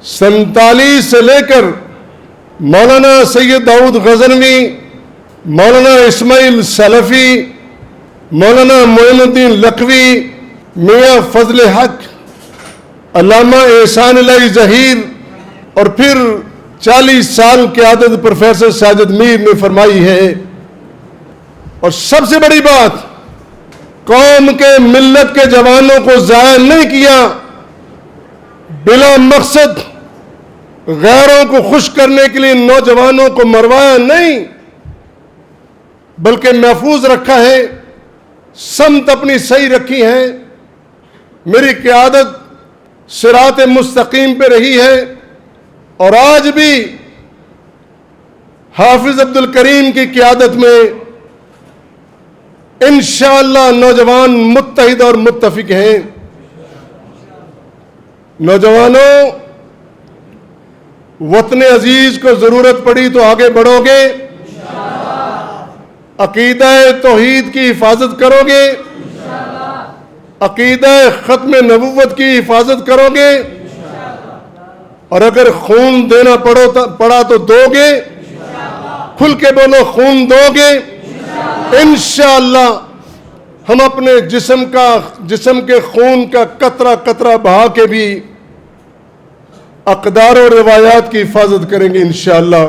47 سے لے کر مولانا سید داؤد غزنوی، مولانا اسماعیل سلفی، مولانا معین الدین لکھوی، میاں فضل حق، علامہ احسان الہی ظہیر، اور پھر 40 سال قیادت پروفیسر ساجد میر نے فرمائی ہے۔ اور سب سے بڑی بات، قوم کے ملت کے جوانوں کو ضائع نہیں کیا، بلا مقصد غیروں کو خوش کرنے کے لیے نوجوانوں کو مروایا نہیں، بلکہ محفوظ رکھا ہے، سمت اپنی صحیح رکھی ہے۔ میری قیادت صراط مستقیم پہ رہی ہے، اور آج بھی حافظ عبد الکریم کی قیادت میں انشاءاللہ نوجوان متحد اور متفق ہیں۔ نوجوانوں، وطن عزیز کو ضرورت پڑی تو آگے بڑھو گے، عقیدہ توحید کی حفاظت کرو گے، عقیدہ ختم نبوت کی حفاظت کرو گے، اور اگر خون دینا پڑا تو دو گے، کھل کے بولو، خون دو گے۔ انشاءاللہ ہم اپنے جسم کے خون کا قطرہ قطرہ بہا کے بھی اقدار و روایات کی حفاظت کریں گے انشاءاللہ۔